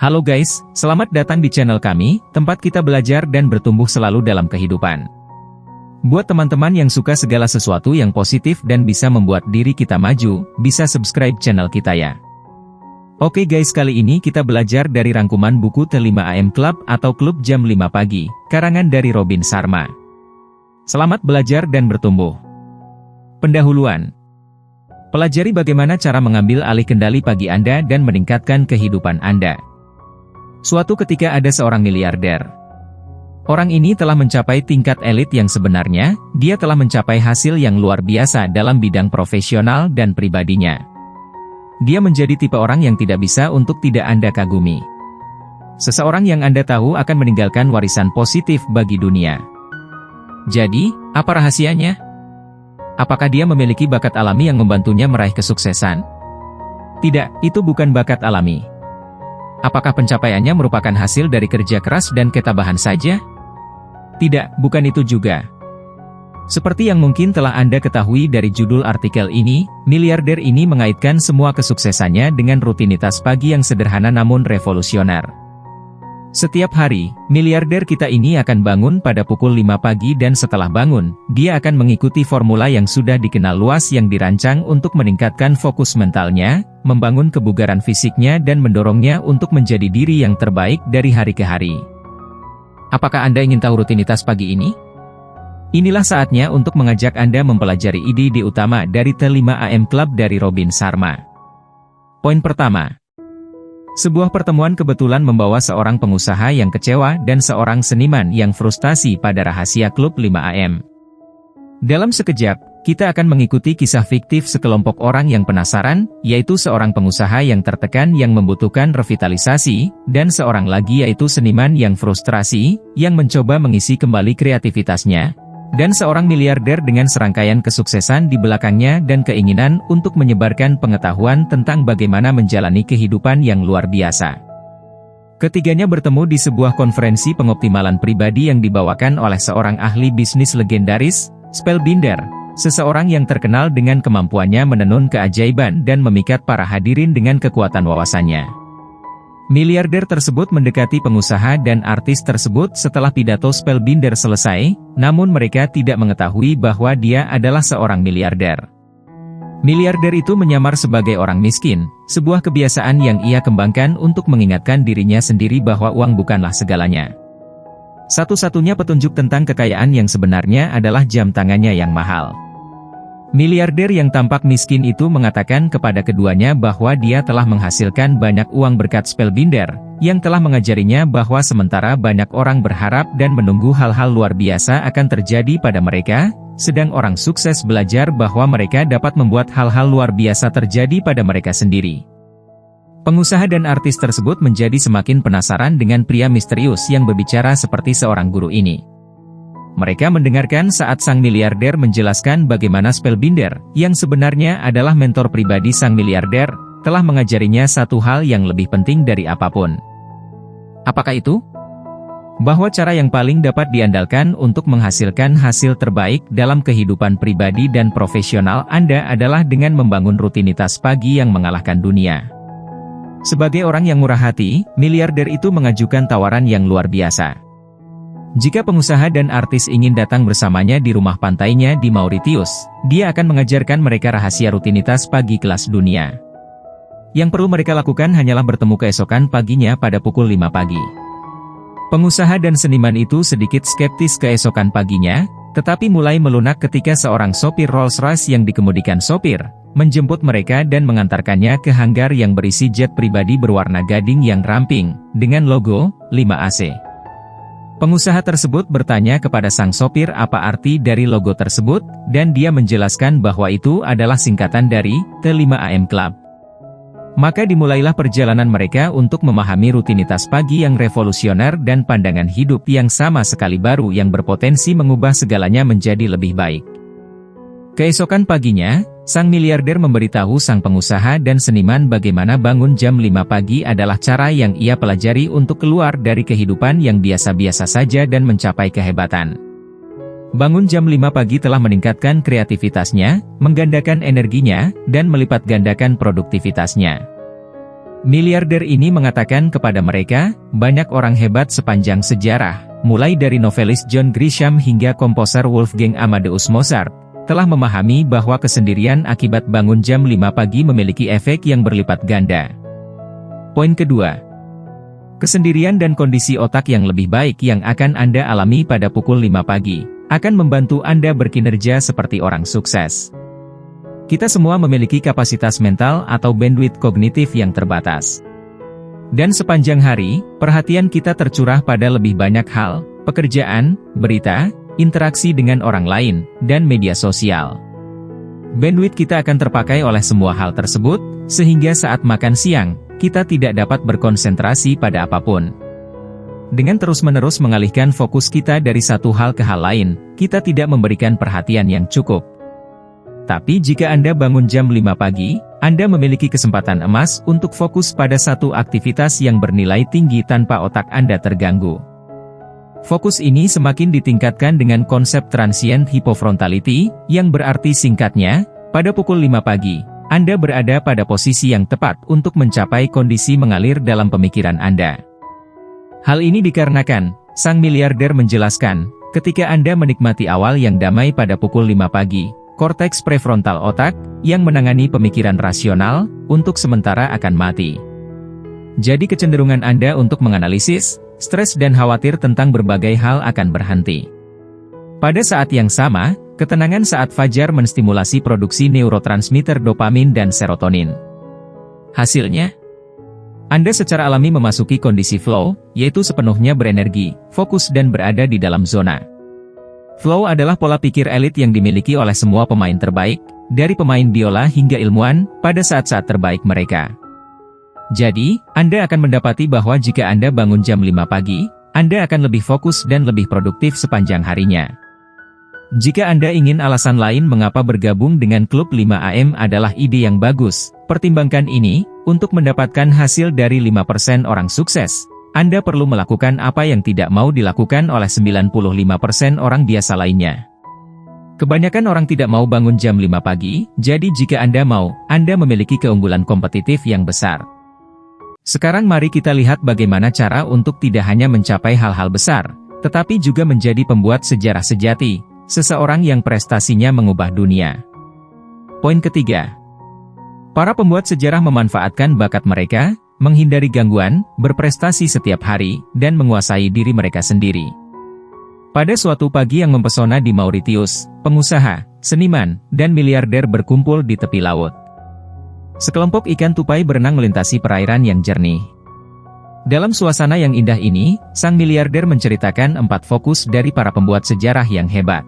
Halo guys, selamat datang di channel kami, tempat kita belajar dan bertumbuh selalu dalam kehidupan. Buat teman-teman yang suka segala sesuatu yang positif dan bisa membuat diri kita maju, bisa subscribe channel kita ya. Oke guys, kali ini kita belajar dari rangkuman buku The 5 AM Club atau Klub Jam 5 Pagi, karangan dari Robin Sharma. Selamat belajar dan bertumbuh. Pendahuluan. Pelajari bagaimana cara mengambil alih kendali pagi Anda dan meningkatkan kehidupan Anda. Suatu ketika ada seorang miliarder. Orang ini telah mencapai tingkat elit yang sebenarnya, dia telah mencapai hasil yang luar biasa dalam bidang profesional dan pribadinya. Dia menjadi tipe orang yang tidak bisa untuk tidak Anda kagumi. Seseorang yang Anda tahu akan meninggalkan warisan positif bagi dunia. Jadi, apa rahasianya? Apakah dia memiliki bakat alami yang membantunya meraih kesuksesan? Tidak, itu bukan bakat alami. Apakah pencapaiannya merupakan hasil dari kerja keras dan ketabahan saja? Tidak, bukan itu juga. Seperti yang mungkin telah Anda ketahui dari judul artikel ini, miliarder ini mengaitkan semua kesuksesannya dengan rutinitas pagi yang sederhana namun revolusioner. Setiap hari, miliarder kita ini akan bangun pada pukul 5 pagi dan setelah bangun, dia akan mengikuti formula yang sudah dikenal luas yang dirancang untuk meningkatkan fokus mentalnya, membangun kebugaran fisiknya dan mendorongnya untuk menjadi diri yang terbaik dari hari ke hari. Apakah Anda ingin tahu rutinitas pagi ini? Inilah saatnya untuk mengajak Anda mempelajari ide utama dari The 5 AM Club dari Robin Sharma. Poin pertama. Sebuah pertemuan kebetulan membawa seorang pengusaha yang kecewa dan seorang seniman yang frustasi pada rahasia klub 5 AM. Dalam sekejap, kita akan mengikuti kisah fiktif sekelompok orang yang penasaran, yaitu seorang pengusaha yang tertekan yang membutuhkan revitalisasi, dan seorang lagi yaitu seniman yang frustrasi, yang mencoba mengisi kembali kreativitasnya, dan seorang miliarder dengan serangkaian kesuksesan di belakangnya dan keinginan untuk menyebarkan pengetahuan tentang bagaimana menjalani kehidupan yang luar biasa. Ketiganya bertemu di sebuah konferensi pengoptimalan pribadi yang dibawakan oleh seorang ahli bisnis legendaris, Spellbinder, seseorang yang terkenal dengan kemampuannya menenun keajaiban dan memikat para hadirin dengan kekuatan wawasannya. Miliarder tersebut mendekati pengusaha dan artis tersebut setelah pidato Spellbinder selesai, namun mereka tidak mengetahui bahwa dia adalah seorang miliarder. Miliarder itu menyamar sebagai orang miskin, sebuah kebiasaan yang ia kembangkan untuk mengingatkan dirinya sendiri bahwa uang bukanlah segalanya. Satu-satunya petunjuk tentang kekayaan yang sebenarnya adalah jam tangannya yang mahal. Miliarder yang tampak miskin itu mengatakan kepada keduanya bahwa dia telah menghasilkan banyak uang berkat Spellbinder, yang telah mengajarinya bahwa sementara banyak orang berharap dan menunggu hal-hal luar biasa akan terjadi pada mereka, sedang orang sukses belajar bahwa mereka dapat membuat hal-hal luar biasa terjadi pada mereka sendiri. Pengusaha dan artis tersebut menjadi semakin penasaran dengan pria misterius yang berbicara seperti seorang guru ini. Mereka mendengarkan saat sang miliarder menjelaskan bagaimana Spellbinder, yang sebenarnya adalah mentor pribadi sang miliarder, telah mengajarinya satu hal yang lebih penting dari apapun. Apakah itu? Bahwa cara yang paling dapat diandalkan untuk menghasilkan hasil terbaik dalam kehidupan pribadi dan profesional Anda adalah dengan membangun rutinitas pagi yang mengalahkan dunia. Sebagai orang yang murah hati, miliarder itu mengajukan tawaran yang luar biasa. Jika pengusaha dan artis ingin datang bersamanya di rumah pantainya di Mauritius, dia akan mengajarkan mereka rahasia rutinitas pagi kelas dunia. Yang perlu mereka lakukan hanyalah bertemu keesokan paginya pada pukul 5 pagi. Pengusaha dan seniman itu sedikit skeptis keesokan paginya, tetapi mulai melunak ketika seorang sopir Rolls-Royce yang dikemudikan sopir, menjemput mereka dan mengantarkannya ke hanggar yang berisi jet pribadi berwarna gading yang ramping, dengan logo 5AC. Pengusaha tersebut bertanya kepada sang sopir apa arti dari logo tersebut, dan dia menjelaskan bahwa itu adalah singkatan dari The 5 AM Club. Maka dimulailah perjalanan mereka untuk memahami rutinitas pagi yang revolusioner dan pandangan hidup yang sama sekali baru yang berpotensi mengubah segalanya menjadi lebih baik. Keesokan paginya, sang miliarder memberitahu sang pengusaha dan seniman bagaimana bangun jam 5 pagi adalah cara yang ia pelajari untuk keluar dari kehidupan yang biasa-biasa saja dan mencapai kehebatan. Bangun jam 5 pagi telah meningkatkan kreativitasnya, menggandakan energinya, dan melipat gandakan produktivitasnya. Miliarder ini mengatakan kepada mereka, banyak orang hebat sepanjang sejarah, mulai dari novelis John Grisham hingga komposer Wolfgang Amadeus Mozart, telah memahami bahwa kesendirian akibat bangun jam 5 pagi memiliki efek yang berlipat ganda. Poin kedua. Kesendirian dan kondisi otak yang lebih baik yang akan Anda alami pada pukul 5 pagi, akan membantu Anda berkinerja seperti orang sukses. Kita semua memiliki kapasitas mental atau bandwidth kognitif yang terbatas. Dan sepanjang hari, perhatian kita tercurah pada lebih banyak hal, pekerjaan, berita, interaksi dengan orang lain, dan media sosial. Bandwidth kita akan terpakai oleh semua hal tersebut, sehingga saat makan siang, kita tidak dapat berkonsentrasi pada apapun. Dengan terus-menerus mengalihkan fokus kita dari satu hal ke hal lain, kita tidak memberikan perhatian yang cukup. Tapi jika Anda bangun jam 5 pagi, Anda memiliki kesempatan emas untuk fokus pada satu aktivitas yang bernilai tinggi tanpa otak Anda terganggu. Fokus ini semakin ditingkatkan dengan konsep transient hypofrontality, yang berarti singkatnya, pada pukul 5 pagi, Anda berada pada posisi yang tepat untuk mencapai kondisi mengalir dalam pemikiran Anda. Hal ini dikarenakan, sang miliarder menjelaskan, ketika Anda menikmati awal yang damai pada pukul 5 pagi, korteks prefrontal otak, yang menangani pemikiran rasional, untuk sementara akan mati. Jadi kecenderungan Anda untuk menganalisis, stres dan khawatir tentang berbagai hal akan berhenti. Pada saat yang sama, ketenangan saat fajar menstimulasi produksi neurotransmitter dopamin dan serotonin. Hasilnya, Anda secara alami memasuki kondisi flow, yaitu sepenuhnya berenergi, fokus dan berada di dalam zona. Flow adalah pola pikir elit yang dimiliki oleh semua pemain terbaik, dari pemain biola hingga ilmuwan, pada saat-saat terbaik mereka. Jadi, Anda akan mendapati bahwa jika Anda bangun jam 5 pagi, Anda akan lebih fokus dan lebih produktif sepanjang harinya. Jika Anda ingin alasan lain mengapa bergabung dengan klub 5 AM adalah ide yang bagus, pertimbangkan ini, untuk mendapatkan hasil dari 5% orang sukses. Anda perlu melakukan apa yang tidak mau dilakukan oleh 95% orang biasa lainnya. Kebanyakan orang tidak mau bangun jam 5 pagi, jadi jika Anda mau, Anda memiliki keunggulan kompetitif yang besar. Sekarang mari kita lihat bagaimana cara untuk tidak hanya mencapai hal-hal besar, tetapi juga menjadi pembuat sejarah sejati, seseorang yang prestasinya mengubah dunia. Poin ketiga. Para pembuat sejarah memanfaatkan bakat mereka, menghindari gangguan, berprestasi setiap hari, dan menguasai diri mereka sendiri. Pada suatu pagi yang mempesona di Mauritius, pengusaha, seniman, dan miliarder berkumpul di tepi laut. Sekelompok ikan tupai berenang melintasi perairan yang jernih. Dalam suasana yang indah ini, sang miliarder menceritakan 4 fokus dari para pembuat sejarah yang hebat.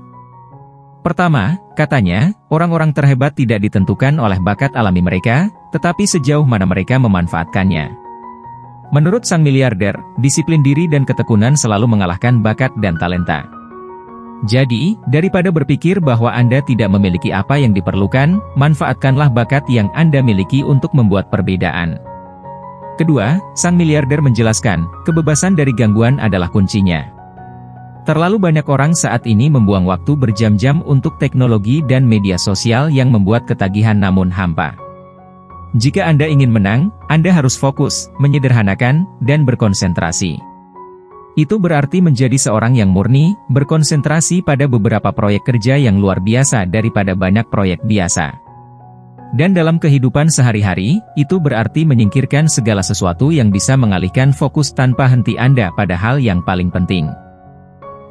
Pertama, katanya, orang-orang terhebat tidak ditentukan oleh bakat alami mereka, tetapi sejauh mana mereka memanfaatkannya. Menurut sang miliarder, disiplin diri dan ketekunan selalu mengalahkan bakat dan talenta. Jadi, daripada berpikir bahwa Anda tidak memiliki apa yang diperlukan, manfaatkanlah bakat yang Anda miliki untuk membuat perbedaan. Kedua, sang miliarder menjelaskan, kebebasan dari gangguan adalah kuncinya. Terlalu banyak orang saat ini membuang waktu berjam-jam untuk teknologi dan media sosial yang membuat ketagihan namun hampa. Jika Anda ingin menang, Anda harus fokus, menyederhanakan, dan berkonsentrasi. Itu berarti menjadi seorang yang murni, berkonsentrasi pada beberapa proyek kerja yang luar biasa daripada banyak proyek biasa. Dan dalam kehidupan sehari-hari, itu berarti menyingkirkan segala sesuatu yang bisa mengalihkan fokus tanpa henti Anda pada hal yang paling penting.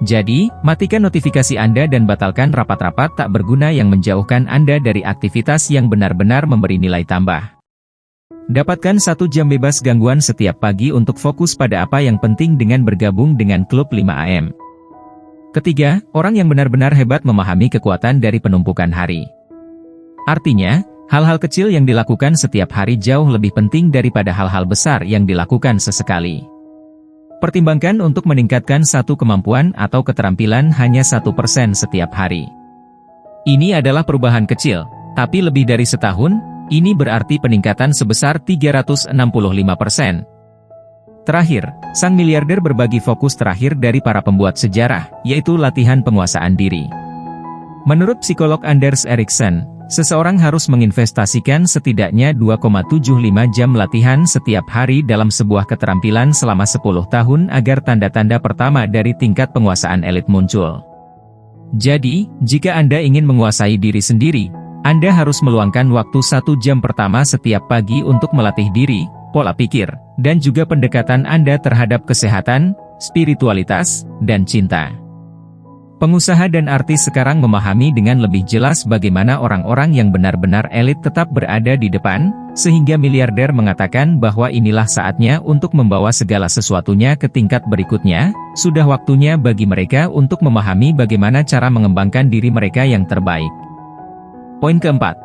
Jadi, matikan notifikasi Anda dan batalkan rapat-rapat tak berguna yang menjauhkan Anda dari aktivitas yang benar-benar memberi nilai tambah. Dapatkan 1 jam bebas gangguan setiap pagi untuk fokus pada apa yang penting dengan bergabung dengan klub 5 AM. Ketiga, orang yang benar-benar hebat memahami kekuatan dari penumpukan hari. Artinya, hal-hal kecil yang dilakukan setiap hari jauh lebih penting daripada hal-hal besar yang dilakukan sesekali. Pertimbangkan untuk meningkatkan satu kemampuan atau keterampilan hanya 1% setiap hari. Ini adalah perubahan kecil, tapi lebih dari setahun, ini berarti peningkatan sebesar 365%. Terakhir, sang miliarder berbagi fokus terakhir dari para pembuat sejarah, yaitu latihan penguasaan diri. Menurut psikolog Anders Ericsson, seseorang harus menginvestasikan setidaknya 2,75 jam latihan setiap hari dalam sebuah keterampilan selama 10 tahun agar tanda-tanda pertama dari tingkat penguasaan elit muncul. Jadi, jika Anda ingin menguasai diri sendiri, Anda harus meluangkan waktu 1 jam pertama setiap pagi untuk melatih diri, pola pikir, dan juga pendekatan Anda terhadap kesehatan, spiritualitas, dan cinta. Pengusaha dan artis sekarang memahami dengan lebih jelas bagaimana orang-orang yang benar-benar elit tetap berada di depan, sehingga miliarder mengatakan bahwa inilah saatnya untuk membawa segala sesuatunya ke tingkat berikutnya. Sudah waktunya bagi mereka untuk memahami bagaimana cara mengembangkan diri mereka yang terbaik. Poin keempat.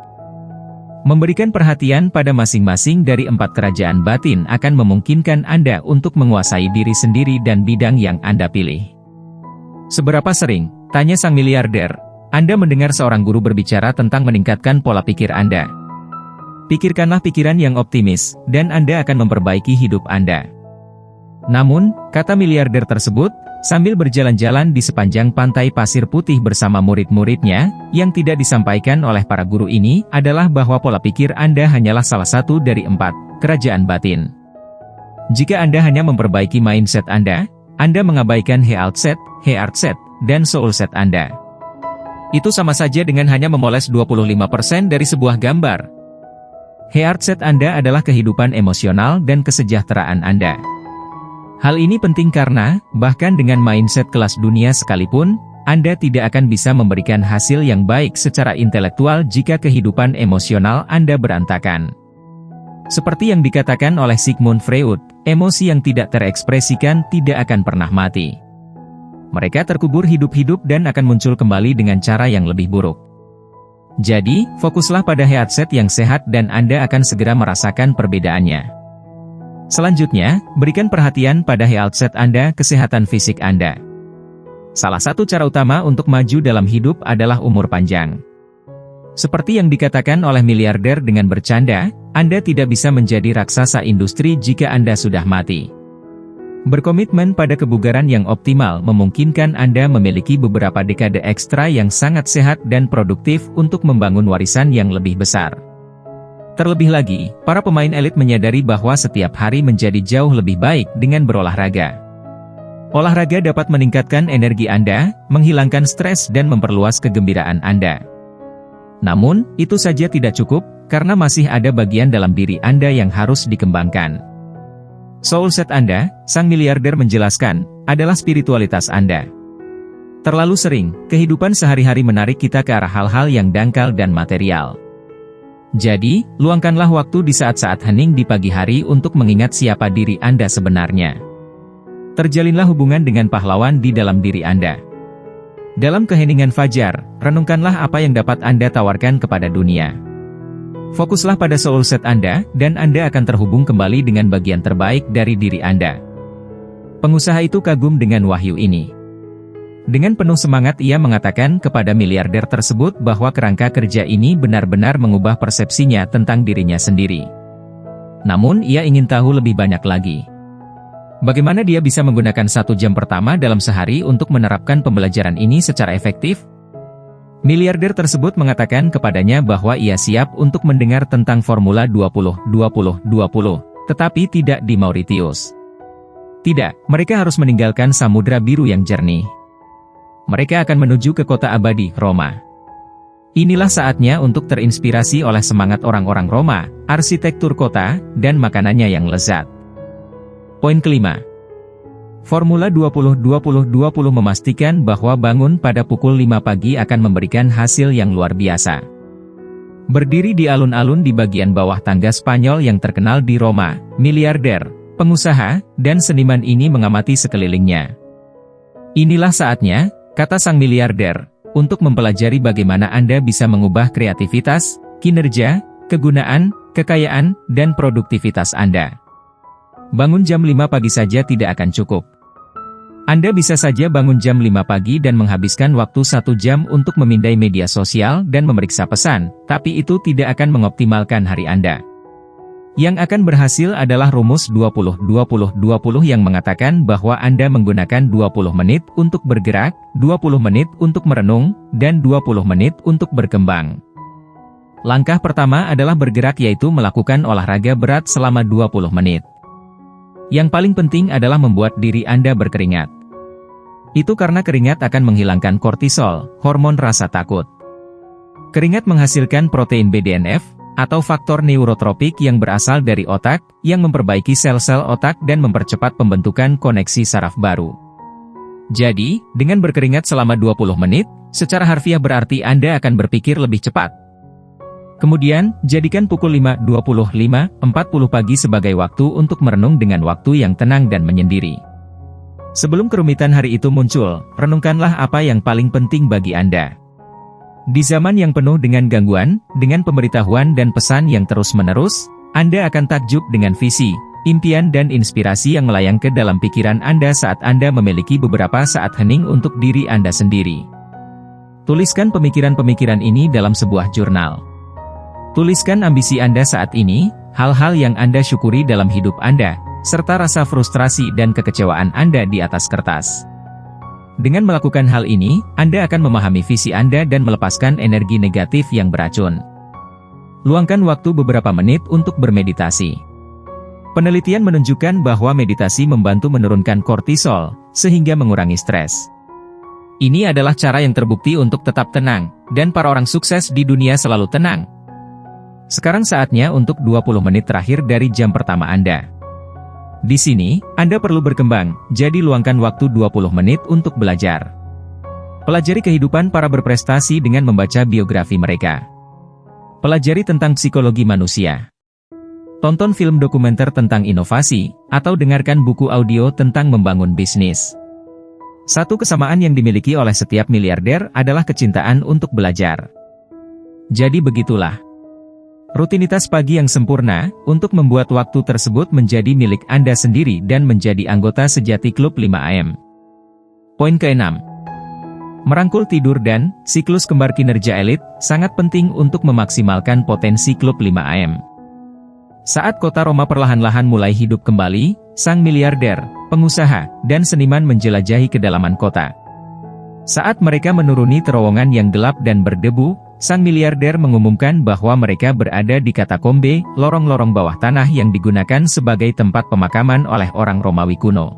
Memberikan perhatian pada masing-masing dari 4 kerajaan batin akan memungkinkan Anda untuk menguasai diri sendiri dan bidang yang Anda pilih. Seberapa sering, tanya sang miliarder, Anda mendengar seorang guru berbicara tentang meningkatkan pola pikir Anda? Pikirkanlah pikiran yang optimis, dan Anda akan memperbaiki hidup Anda. Namun, kata miliarder tersebut, sambil berjalan-jalan di sepanjang pantai pasir putih bersama murid-muridnya, yang tidak disampaikan oleh para guru ini adalah bahwa pola pikir Anda hanyalah salah satu dari 4 kerajaan batin. Jika Anda hanya memperbaiki mindset Anda mengabaikan heart set, dan soul set Anda. Itu sama saja dengan hanya memoles 25% dari sebuah gambar. Heart set Anda adalah kehidupan emosional dan kesejahteraan Anda. Hal ini penting karena, bahkan dengan mindset kelas dunia sekalipun, Anda tidak akan bisa memberikan hasil yang baik secara intelektual jika kehidupan emosional Anda berantakan. Seperti yang dikatakan oleh Sigmund Freud, emosi yang tidak terekspresikan tidak akan pernah mati. Mereka terkubur hidup-hidup dan akan muncul kembali dengan cara yang lebih buruk. Jadi, fokuslah pada heart set yang sehat dan Anda akan segera merasakan perbedaannya. Selanjutnya, berikan perhatian pada health set Anda, kesehatan fisik Anda. Salah satu cara utama untuk maju dalam hidup adalah umur panjang. Seperti yang dikatakan oleh miliarder dengan bercanda, Anda tidak bisa menjadi raksasa industri jika Anda sudah mati. Berkomitmen pada kebugaran yang optimal memungkinkan Anda memiliki beberapa dekade ekstra yang sangat sehat dan produktif untuk membangun warisan yang lebih besar. Terlebih lagi, para pemain elit menyadari bahwa setiap hari menjadi jauh lebih baik dengan berolahraga. Olahraga dapat meningkatkan energi Anda, menghilangkan stres dan memperluas kegembiraan Anda. Namun, itu saja tidak cukup, karena masih ada bagian dalam diri Anda yang harus dikembangkan. Soul set Anda, sang miliarder menjelaskan, adalah spiritualitas Anda. Terlalu sering, kehidupan sehari-hari menarik kita ke arah hal-hal yang dangkal dan material. Jadi, luangkanlah waktu di saat-saat hening di pagi hari untuk mengingat siapa diri Anda sebenarnya. Terjalinlah hubungan dengan pahlawan di dalam diri Anda. Dalam keheningan fajar, renungkanlah apa yang dapat Anda tawarkan kepada dunia. Fokuslah pada soul set Anda, dan Anda akan terhubung kembali dengan bagian terbaik dari diri Anda. Pengusaha itu kagum dengan wahyu ini. Dengan penuh semangat ia mengatakan kepada miliarder tersebut bahwa kerangka kerja ini benar-benar mengubah persepsinya tentang dirinya sendiri. Namun ia ingin tahu lebih banyak lagi. Bagaimana dia bisa menggunakan 1 jam pertama dalam sehari untuk menerapkan pembelajaran ini secara efektif? Miliarder tersebut mengatakan kepadanya bahwa ia siap untuk mendengar tentang formula 20-20-20, tetapi tidak di Mauritius. Tidak, mereka harus meninggalkan Samudra Biru yang jernih. Mereka akan menuju ke kota abadi, Roma. Inilah saatnya untuk terinspirasi oleh semangat orang-orang Roma, arsitektur kota, dan makanannya yang lezat. Poin kelima. Formula 20-20-20 memastikan bahwa bangun pada pukul 5 pagi akan memberikan hasil yang luar biasa. Berdiri di alun-alun di bagian bawah tangga Spanyol yang terkenal di Roma, miliarder, pengusaha, dan seniman ini mengamati sekelilingnya. Inilah saatnya, kata sang miliarder, untuk mempelajari bagaimana Anda bisa mengubah kreativitas, kinerja, kegunaan, kekayaan, dan produktivitas Anda. Bangun jam 5 pagi saja tidak akan cukup. Anda bisa saja bangun jam 5 pagi dan menghabiskan waktu 1 jam untuk memindai media sosial dan memeriksa pesan, tapi itu tidak akan mengoptimalkan hari Anda. Yang akan berhasil adalah rumus 20-20-20 yang mengatakan bahwa Anda menggunakan 20 menit untuk bergerak, 20 menit untuk merenung, dan 20 menit untuk berkembang. Langkah pertama adalah bergerak, yaitu melakukan olahraga berat selama 20 menit. Yang paling penting adalah membuat diri Anda berkeringat. Itu karena keringat akan menghilangkan kortisol, hormon rasa takut. Keringat menghasilkan protein BDNF, atau faktor neurotropik yang berasal dari otak, yang memperbaiki sel-sel otak dan mempercepat pembentukan koneksi saraf baru. Jadi, dengan berkeringat selama 20 menit, secara harfiah berarti Anda akan berpikir lebih cepat. Kemudian, jadikan pukul 5.25-40 pagi sebagai waktu untuk merenung dengan waktu yang tenang dan menyendiri. Sebelum kerumitan hari itu muncul, renungkanlah apa yang paling penting bagi Anda. Di zaman yang penuh dengan gangguan, dengan pemberitahuan dan pesan yang terus-menerus, Anda akan takjub dengan visi, impian dan inspirasi yang melayang ke dalam pikiran Anda saat Anda memiliki beberapa saat hening untuk diri Anda sendiri. Tuliskan pemikiran-pemikiran ini dalam sebuah jurnal. Tuliskan ambisi Anda saat ini, hal-hal yang Anda syukuri dalam hidup Anda, serta rasa frustrasi dan kekecewaan Anda di atas kertas. Dengan melakukan hal ini, Anda akan memahami visi Anda dan melepaskan energi negatif yang beracun. Luangkan waktu beberapa menit untuk bermeditasi. Penelitian menunjukkan bahwa meditasi membantu menurunkan kortisol, sehingga mengurangi stres. Ini adalah cara yang terbukti untuk tetap tenang, dan para orang sukses di dunia selalu tenang. Sekarang saatnya untuk 20 menit terakhir dari jam pertama Anda. Di sini, Anda perlu berkembang, jadi luangkan waktu 20 menit untuk belajar. Pelajari kehidupan para berprestasi dengan membaca biografi mereka. Pelajari tentang psikologi manusia. Tonton film dokumenter tentang inovasi, atau dengarkan buku audio tentang membangun bisnis. Satu kesamaan yang dimiliki oleh setiap miliarder adalah kecintaan untuk belajar. Jadi begitulah. Rutinitas pagi yang sempurna, untuk membuat waktu tersebut menjadi milik Anda sendiri dan menjadi anggota sejati Klub 5am. Poin ke-6. Merangkul tidur dan siklus kembar kinerja elit, sangat penting untuk memaksimalkan potensi Klub 5am. Saat kota Roma perlahan-lahan mulai hidup kembali, sang miliarder, pengusaha, dan seniman menjelajahi kedalaman kota. Saat mereka menuruni terowongan yang gelap dan berdebu, sang miliarder mengumumkan bahwa mereka berada di katakombe, lorong-lorong bawah tanah yang digunakan sebagai tempat pemakaman oleh orang Romawi kuno.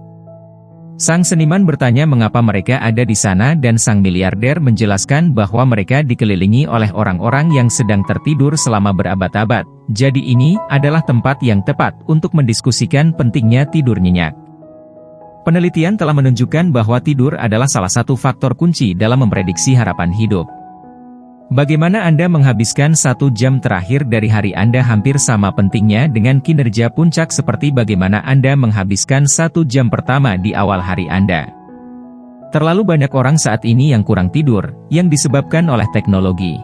Sang seniman bertanya mengapa mereka ada di sana dan sang miliarder menjelaskan bahwa mereka dikelilingi oleh orang-orang yang sedang tertidur selama berabad-abad. Jadi ini adalah tempat yang tepat untuk mendiskusikan pentingnya tidur nyenyak. Penelitian telah menunjukkan bahwa tidur adalah salah satu faktor kunci dalam memprediksi harapan hidup. Bagaimana Anda menghabiskan 1 jam terakhir dari hari Anda hampir sama pentingnya dengan kinerja puncak seperti bagaimana Anda menghabiskan 1 jam pertama di awal hari Anda. Terlalu banyak orang saat ini yang kurang tidur, yang disebabkan oleh teknologi.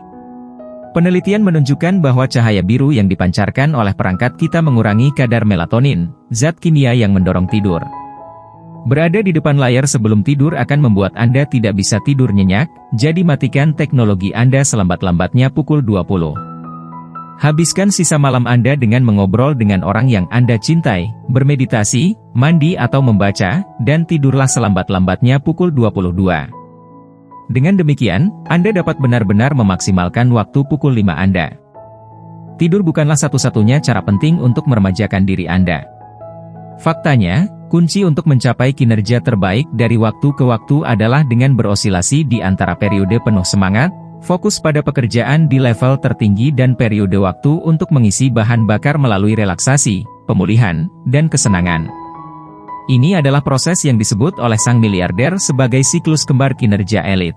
Penelitian menunjukkan bahwa cahaya biru yang dipancarkan oleh perangkat kita mengurangi kadar melatonin, zat kimia yang mendorong tidur. Berada di depan layar sebelum tidur akan membuat Anda tidak bisa tidur nyenyak, jadi matikan teknologi Anda selambat-lambatnya pukul 20. Habiskan sisa malam Anda dengan mengobrol dengan orang yang Anda cintai, bermeditasi, mandi atau membaca, dan tidurlah selambat-lambatnya pukul 22. Dengan demikian, Anda dapat benar-benar memaksimalkan waktu pukul 5 Anda. Tidur bukanlah satu-satunya cara penting untuk meremajakan diri Anda. Faktanya, kunci untuk mencapai kinerja terbaik dari waktu ke waktu adalah dengan berosilasi di antara periode penuh semangat, fokus pada pekerjaan di level tertinggi dan periode waktu untuk mengisi bahan bakar melalui relaksasi, pemulihan, dan kesenangan. Ini adalah proses yang disebut oleh sang miliarder sebagai siklus kembar kinerja elit.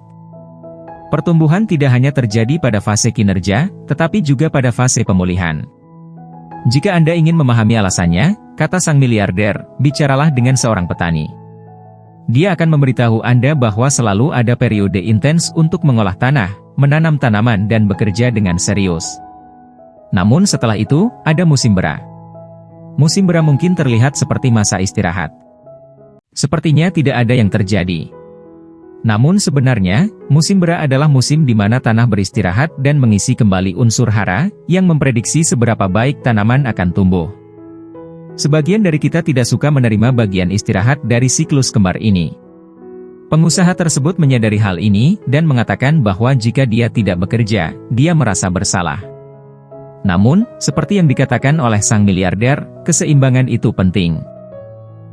Pertumbuhan tidak hanya terjadi pada fase kinerja, tetapi juga pada fase pemulihan. Jika Anda ingin memahami alasannya, kata sang miliarder, bicaralah dengan seorang petani. Dia akan memberitahu Anda bahwa selalu ada periode intens untuk mengolah tanah, menanam tanaman dan bekerja dengan serius. Namun setelah itu, ada musim bera. Musim bera mungkin terlihat seperti masa istirahat. Sepertinya tidak ada yang terjadi. Namun sebenarnya, musim bera adalah musim di mana tanah beristirahat dan mengisi kembali unsur hara, yang memprediksi seberapa baik tanaman akan tumbuh. Sebagian dari kita tidak suka menerima bagian istirahat dari siklus kembar ini. Pengusaha tersebut menyadari hal ini, dan mengatakan bahwa jika dia tidak bekerja, dia merasa bersalah. Namun, seperti yang dikatakan oleh sang miliarder, keseimbangan itu penting.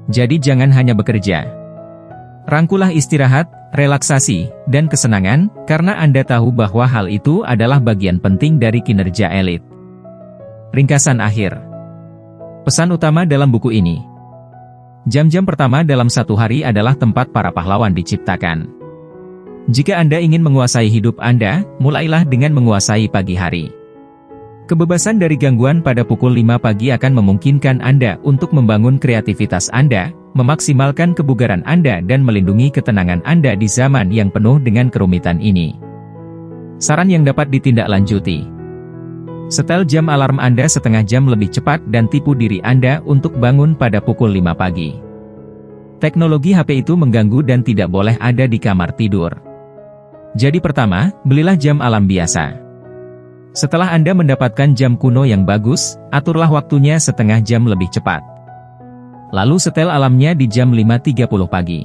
Jadi jangan hanya bekerja. Rangkulah istirahat, relaksasi, dan kesenangan, karena Anda tahu bahwa hal itu adalah bagian penting dari kinerja elit. Ringkasan akhir. Pesan utama dalam buku ini. Jam-jam pertama dalam satu hari adalah tempat para pahlawan diciptakan. Jika Anda ingin menguasai hidup Anda, mulailah dengan menguasai pagi hari. Kebebasan dari gangguan pada pukul 5 pagi akan memungkinkan Anda untuk membangun kreativitas Anda, memaksimalkan kebugaran Anda dan melindungi ketenangan Anda di zaman yang penuh dengan kerumitan ini. Saran yang dapat ditindaklanjuti. Setel jam alarm Anda setengah jam lebih cepat dan tipu diri Anda untuk bangun pada pukul 5 pagi. Teknologi HP itu mengganggu dan tidak boleh ada di kamar tidur. Jadi pertama, belilah jam alarm biasa. Setelah Anda mendapatkan jam kuno yang bagus, aturlah waktunya setengah jam lebih cepat. Lalu setel alarmnya di jam 5.30 pagi.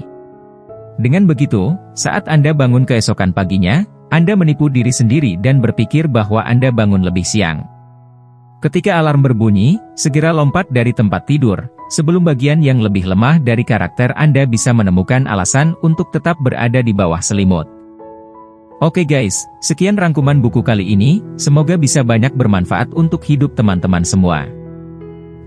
Dengan begitu, saat Anda bangun keesokan paginya, Anda menipu diri sendiri dan berpikir bahwa Anda bangun lebih siang. Ketika alarm berbunyi, segera lompat dari tempat tidur, sebelum bagian yang lebih lemah dari karakter Anda bisa menemukan alasan untuk tetap berada di bawah selimut. Oke guys, sekian rangkuman buku kali ini, semoga bisa banyak bermanfaat untuk hidup teman-teman semua.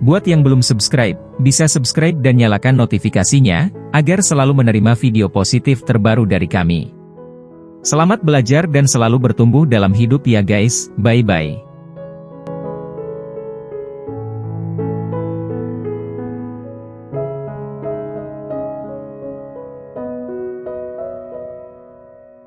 Buat yang belum subscribe, bisa subscribe dan nyalakan notifikasinya, agar selalu menerima video positif terbaru dari kami. Selamat belajar dan selalu bertumbuh dalam hidup ya guys, bye-bye.